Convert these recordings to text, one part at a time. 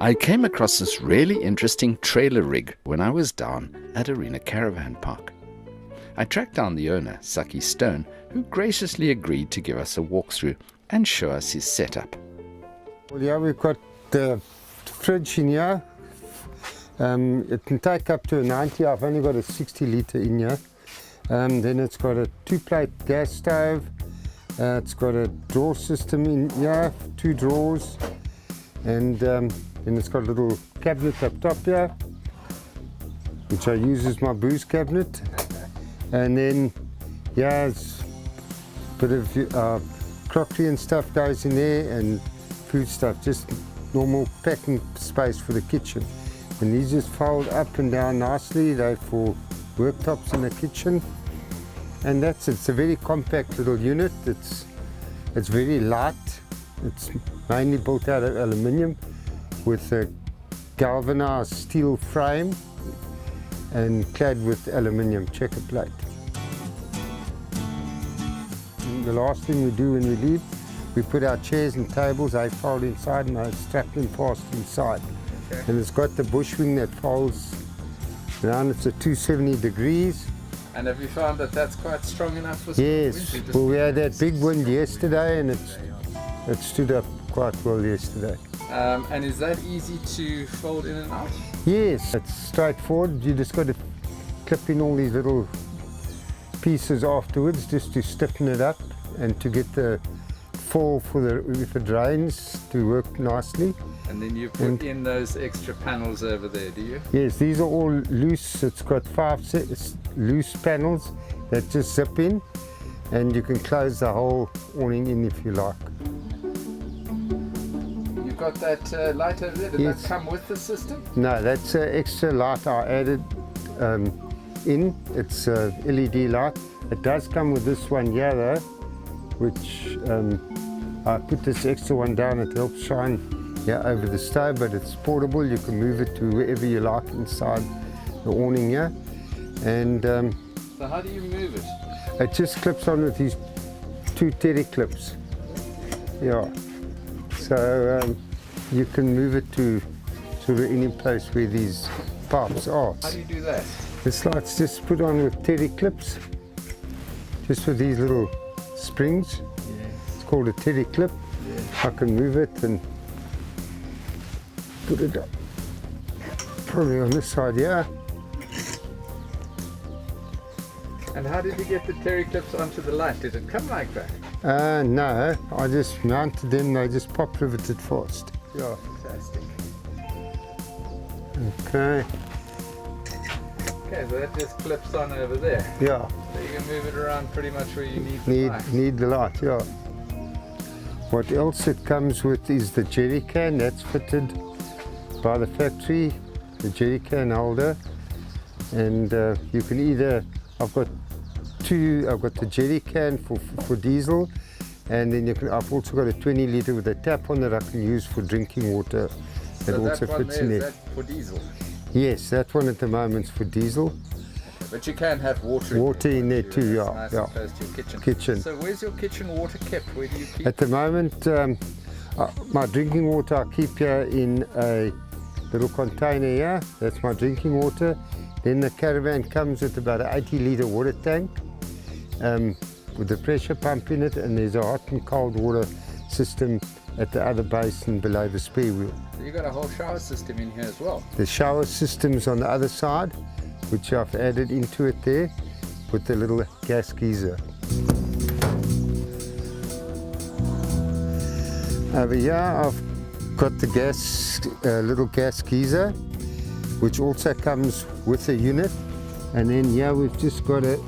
I came across this really interesting trailer rig when I was down at Arena Caravan Park. I tracked down the owner, Saki Stone, who graciously agreed to give us a walkthrough and show us his setup. Well, yeah, we've got the fridge in here. It can take up to a 90. I've only got a 60 litre in here. Then it's got a 2-plate gas stove. It's got a drawer system in here, 2 drawers, and then it's got a little cabinet up top here, which I use as my booze cabinet. And then, yeah, it's a bit of crockery and stuff goes in there, and food stuff, just normal packing space for the kitchen. And these just fold up and down nicely. They're for worktops in the kitchen. And that's it. It's a very compact little unit. It's very light. It's mainly built out of aluminium with a galvanized steel frame and clad with aluminium checker plate. And the last thing we do when we leave, we put our chairs and tables, they fold inside and they strap them fast inside. Okay. And it's got the bushwing that folds around. It's at 270 degrees. And have you found that that's quite strong enough for Yes, well, we had that big wind yesterday and it stood up quite well yesterday. And is that easy to fold in and out? Yes, it's straightforward. You just got to clip in all these little pieces afterwards just to stiffen it up and to get the fall for if it drains to work nicely. And then you put in those extra panels over there, do you? Yes, these are all loose. It's got 5 loose panels that just zip in, and you can close the whole awning in if you like. You've got that light over there. Did that come with the system? No, that's an extra light I added in. It's a LED light. It does come with this one here though, which I put this extra one down. It helps shine over the stove, but it's portable. You can move it to wherever you like inside the awning here. And so how do you move it? It just clips on with these 2 teddy clips. Yeah. So you can move it to sort of any place where these pipes are. How do you do that? This light's just put on with teddy clips, just with these little springs. Yeah. It's called a teddy clip. Yeah. I can move it and put it up, probably on this side, yeah. And how did you get the terry clips onto the light? Did it come like that? No, I just mounted them, they just pop riveted fast. Yeah. Fantastic. Okay. Okay, so that just clips on over there. Yeah. So you can move it around pretty much where you need the light, yeah. What else it comes with is the jerry can. That's fitted by the factory, the jerry can holder. And you can either, I've got the jerry can for diesel, and then I've also got a 20 litre with a tap on that I can use for drinking water. That so also that one fits there, in is there. That for diesel? Yes, that one at the moment's for diesel. But you can have water in there too, yeah. Nice yeah. And close to your kitchen. So where's your kitchen water kept? Where do you keep At the moment, my drinking water I keep here in a little container here. That's my drinking water. Then the caravan comes with about an 80 litre water tank with a pressure pump in it, and there's a hot and cold water system at the other basin below the spare wheel. So you've got a whole shower system in here as well? The shower system's on the other side, which I've added into it there with the little gas geyser. Over here I've got the little gas geyser, which also comes with a unit. And then here we've just got a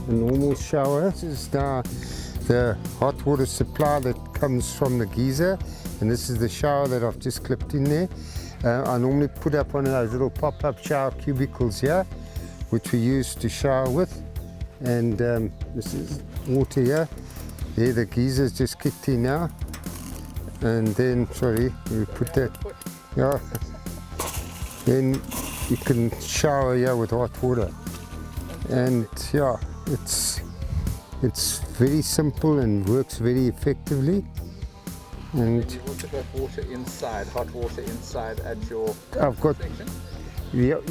normal shower. This is the hot water supply that comes from the geyser, and this is the shower that I've just clipped in there. I normally put up one of those little pop-up shower cubicles here, which we use to shower with. And this is water here. There, the geysers just kicked in now. And then, sorry, we put that, yeah. Then you can shower here with hot water. And yeah, it's very simple and works very effectively. And you've also got water inside, hot water inside at your I've got section.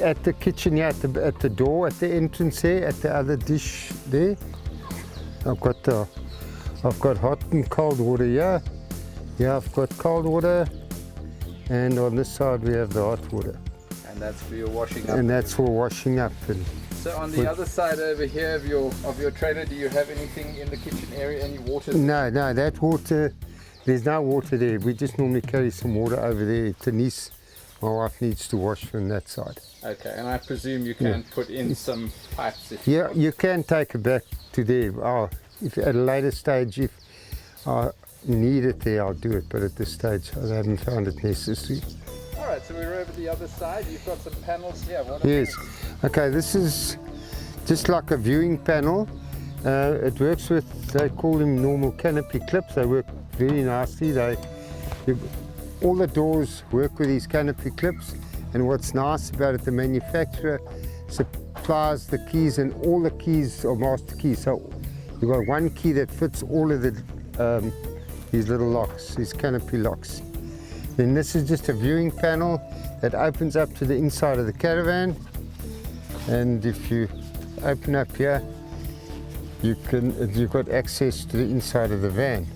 at the kitchen, yeah, at the door, at the entrance here, at the other dish there. I've got hot and cold water here. Yeah, I've got cold water, and on this side we have the hot water. And that's for your washing up. And that's for washing up. And So on the other side over here of your trailer, do you have anything in the kitchen area, any water? no, that water, there's no water there. We just normally carry some water over there. Denise, my wife, needs to wash from that side. Okay, and I presume you can put in some pipes if Yeah, you can take it back to there. Oh, if at a later stage, if I need it there, I'll do it. But at this stage, I haven't found it necessary. All right, so we're over the other side. You've got some panels here. What are Yes. these? Okay, this is just like a viewing panel. It works with, they call them normal canopy clips. They work very nicely. All the doors work with these canopy clips. And what's nice about it, the manufacturer supplies the keys, and all the keys are master keys. So you've got one key that fits all of these little locks, these canopy locks. Then this is just a viewing panel that opens up to the inside of the caravan. And if you open up here, you've got access to the inside of the van.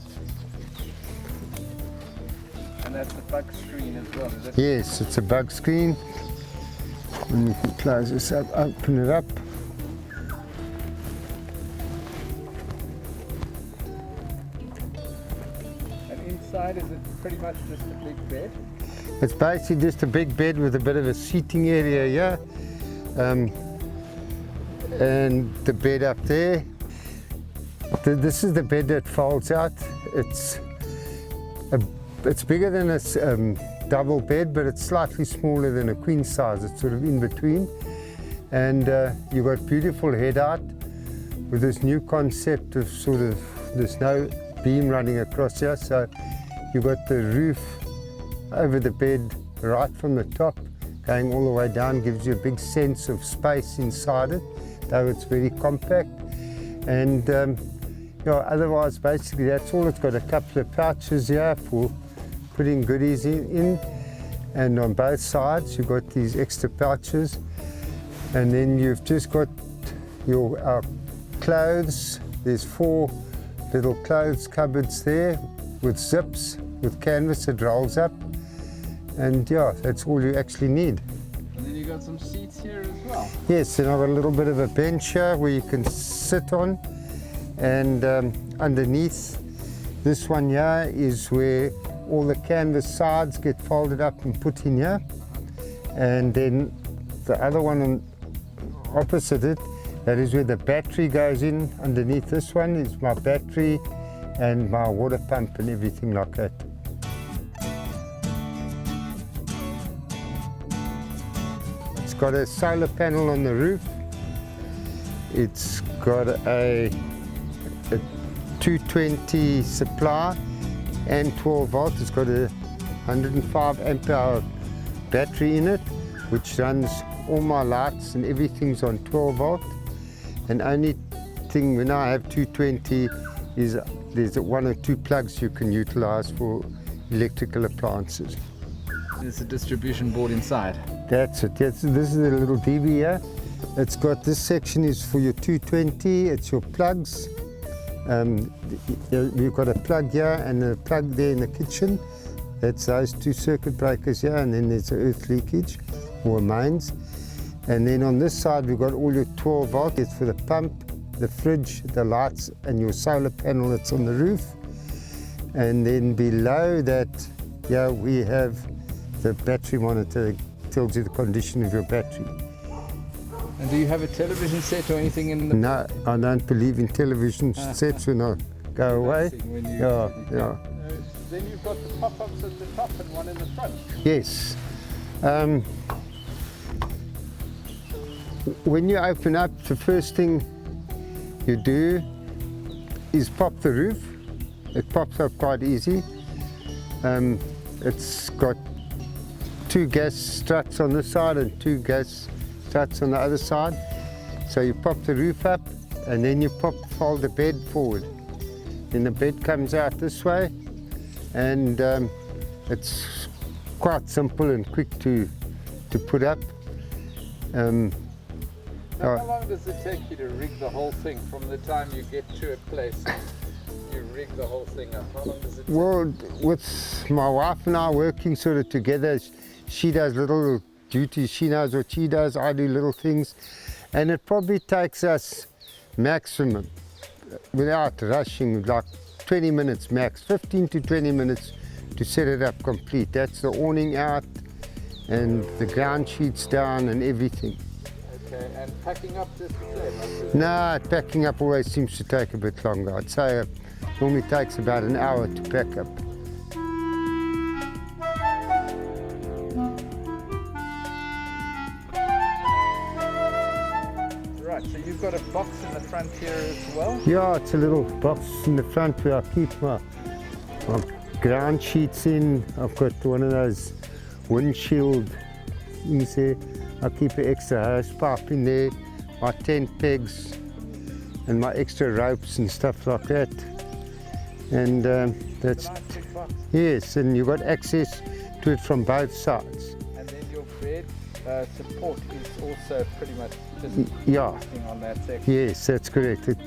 And that's the bug screen as well, is it? Yes, it's a bug screen. And you can close this up, open it up. And inside, is it pretty much just a big bed? It's basically just a big bed with a bit of a seating area here. And the bed up there. This is the bed that folds out. It's bigger than a double bed, but it's slightly smaller than a queen size. It's sort of in between. And you've got beautiful head out with this new concept of there's no beam running across here. So you've got the roof over the bed right from the top, going all the way down, gives you a big sense of space inside it, though it's very compact. And otherwise, basically, that's all. It's got a couple of pouches here for putting goodies in. And on both sides, you've got these extra pouches. And then you've just got your clothes. There's 4 little clothes cupboards there with zips, with canvas that rolls up. And yeah, that's all you actually need. And then you've got some seats here as well. Yes, and I've got a little bit of a bench here where you can sit on. And underneath this one here is where all the canvas sides get folded up and put in here. And then the other one on opposite it, that is where the battery goes in. Underneath this one is my battery and my water pump and everything like that. It's got a solar panel on the roof. It's got a 220 supply and 12 volt. It's got a 105 amp hour battery in it, which runs all my lights and everything's on 12 volt. And only thing when I have 220 is there's 1 or 2 plugs you can utilize for electrical appliances. There's a distribution board inside. That's it. This is a little DV here. It's got, this section is for your 220, it's your plugs. You've got a plug here and a plug there in the kitchen. That's those 2 circuit breakers here, and then there's an earth leakage or mains. And then on this side we've got all your 12 volt. It's for the pump, the fridge, the lights, and your solar panel that's on the roof. And then below that, yeah, we have the battery monitor that tells you the condition of your battery. And do you have a television set or anything in the... No, I don't believe in television sets when I go away. Yeah. Then you've got the pop-ups at the top and one in the front. Yes. When you open up, the first thing you do is pop the roof. It pops up quite easy. It's got 2 gas struts on this side and 2 gas struts on the other side. So you pop the roof up and then you fold the bed forward. Then the bed comes out this way and it's quite simple and quick to put up. Now, how long does it take you to rig the whole thing from the time you get to a place? You rig the whole thing up. How long does it take? Well, with my wife and I working sort of together, she does little duties, she knows what she does, I do little things, and it probably takes us maximum, without rushing, like 20 minutes max, 15 to 20 minutes to set it up complete. That's the awning out and the ground sheets down and everything. Okay, and packing up just the same? No, packing up always seems to take a bit longer. I'd say it normally takes about an hour to pack up. Right, so you've got a box in the front here as well? Yeah, it's a little box in the front where I keep my ground sheets in. I've got one of those windshield things there. I keep an extra hose pipe in there, my tent pegs and my extra ropes and stuff like that. And that's, nice big box. yes, and you've got access to it from both sides. And then your bed support is also pretty much just Yeah, resting on that section. yes, that's correct. It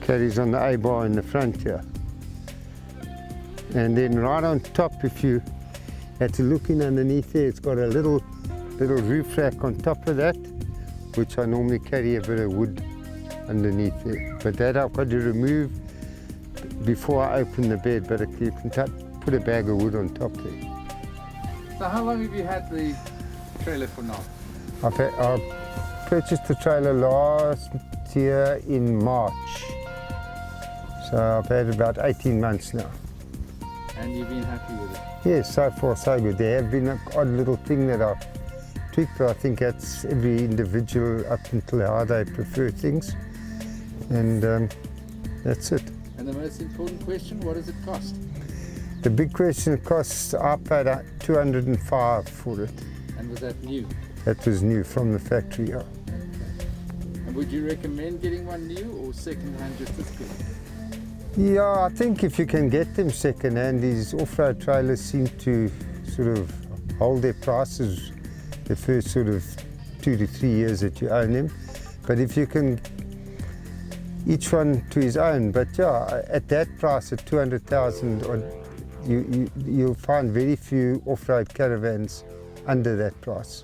carries on the A-bar in the front here. And then right on top, if you had to look in underneath there, it's got a little roof rack on top of that, which I normally carry a bit of wood underneath there. But that I've got to remove before I open the bed, but you can put a bag of wood on top there. So how long have you had the trailer for now? I purchased the trailer last year in March. So I've had about 18 months now. And you've been happy with it? Yes, so far so good. There have been an odd little thing that I've tweaked, but I think that's every individual up until how they prefer things. And that's it. And the most important question, what does it cost? The big question, it costs, I paid $205 for it. And was that new? That was new from the factory. Yeah. And would you recommend getting one new or second hand just as good? Yeah, I think if you can get them second hand, these off-road trailers seem to sort of hold their prices the first sort of 2 to 3 years that you own them. But if you can, each one to his own, but yeah, at that price at 200,000, you'll find very few off-road caravans under that price.